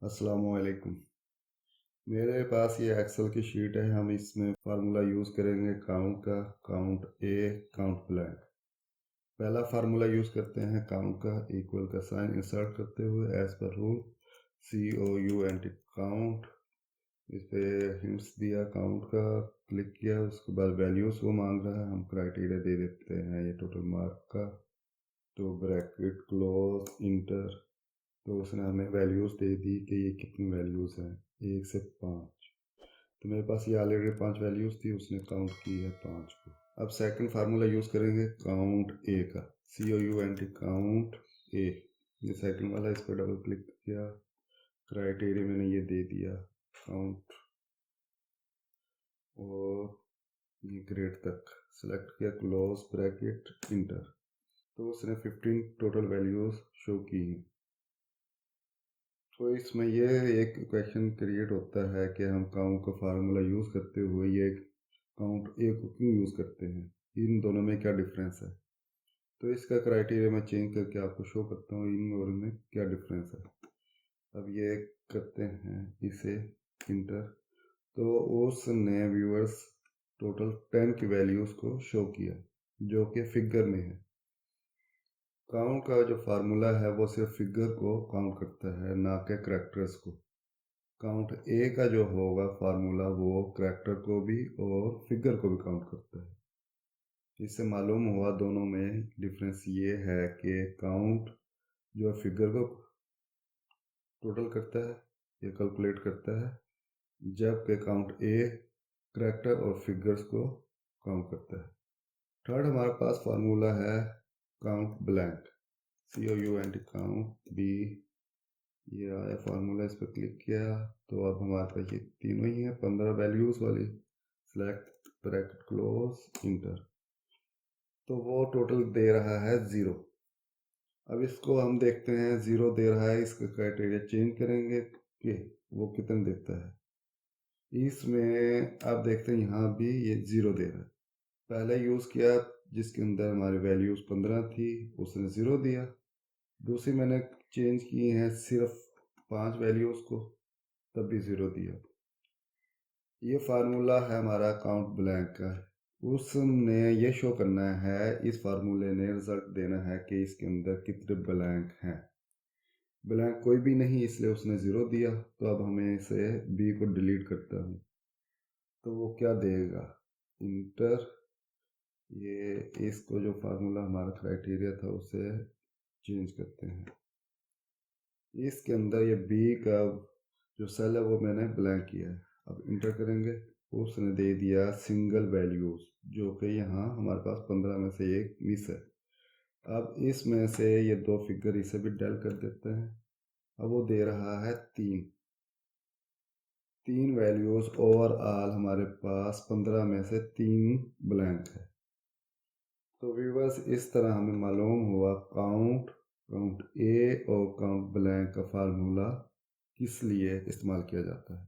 अस्सलामुअलैकुम। मेरे पास ये एक्सेल की शीट है। हम इसमें फार्मूला यूज़ करेंगे काउंट का। काउंट ए, काउंट ब्लैंक। पहला फार्मूला यूज़ करते हैं काउंट का, इक्वल का साइन इंसर्ट करते हुए as per rule COUNT count. इस पे हिंट्स दिया काउंट का, क्लिक किया, उसके बाद वैल्यूज़ वो मांग रहा है, हम क्राइटेरिया दे देते हैं ये टोटल मार्क का। तो ब्रैकेट क्लोज इंटर, तो उसने हमें वैल्यूज़ दे दी कि ये कितनी वैल्यूज़ हैं, 1 से 5। तो मेरे पास ये ऑलरेडी 5 वैल्यूज़ थी, उसने काउंट की है 5 को। अब सेकंड फार्मूला यूज़ करेंगे काउंट ए का, COUNT काउंट ए। ये सेकंड वाला, इस पर डबल क्लिक किया, क्राइटेरिया मैंने ये दे दिया काउंट, और ये ग्रेड तक सेलेक्ट किया, क्लोज ब्रैकेट इंटर। तो उसने 15 टोटल वैल्यूज़ शो की हैं। तो इसमें ये एक क्वेश्चन क्रिएट होता है कि हम काउंट का फार्मूला यूज़ करते हुए ये काउंट ए को क्यों यूज़ करते हैं, इन दोनों में क्या डिफरेंस है। तो इसका क्राइटेरिया मैं चेंज करके आपको शो करता हूँ इन और में क्या डिफरेंस है। अब ये करते हैं इसे इंटर, तो उसने व्यूअर्स टोटल 10 की वैल्यूज़ को शो किया जो कि फिगर में है। काउंट का जो फार्मूला है वो सिर्फ फिगर को काउंट करता है, ना कि करैक्टर्स को। काउंट ए का जो होगा फार्मूला वो करैक्टर को भी और फिगर को भी काउंट करता है। इससे मालूम हुआ दोनों में डिफरेंस ये है कि काउंट जो फिगर को टोटल करता है, ये कैलकुलेट करता है, जबकि काउंट ए करैक्टर और फिगर्स को काउंट करता है। थर्ड हमारे पास फार्मूला है count blank, COUNT count B. ये आया फार्मूला, इस पर क्लिक किया, तो अब हमारे पास ये तीनों ही है 15 वैल्यूज वाली। सेलेक्ट ब्रैकेट क्लोज इंटर, तो वो टोटल दे रहा है 0। अब इसको हम देखते हैं, 0 दे रहा है, इसका क्राइटेरिया चेंज करेंगे कि वो कितना देता है। इसमें आप देखते हैं यहाँ भी ये 0 दे रहा है। पहले यूज़ किया जिसके अंदर हमारी वैल्यूज 15 थी, उसने 0 दिया। दूसरी मैंने चेंज की है सिर्फ 5 वैल्यूज को, तब भी 0 दिया। ये फार्मूला है हमारा काउंट ब्लैंक का। उसने ये शो करना है, इस फार्मूले ने रिजल्ट देना है कि इसके अंदर कितने ब्लैंक हैं। ब्लैंक कोई भी नहीं, इसलिए उसने 0 दिया। तो अब हमें इसे बी को डिलीट करता हूँ, तो वो क्या देगा, इंटर। ये इसको जो फार्मूला हमारा क्राइटेरिया था उसे चेंज करते हैं। इसके अंदर ये बी का जो सेल है वो मैंने ब्लैंक किया है। अब इंटर करेंगे, उसने दे दिया सिंगल वैल्यूज, जो कि यहाँ हमारे पास 15 में से एक मिस है। अब इसमें से ये 2 फिगर इसे भी डेल कर देते हैं। अब वो दे रहा है 3 वैल्यूज, ओवरऑल हमारे पास 15 में से 3 ब्लैंक है। तो व्यूअर्स, इस तरह हमें मालूम हुआ काउंट, काउंट ए और काउंट ब्लैंक का फार्मूला किस लिए इस्तेमाल किया जाता है।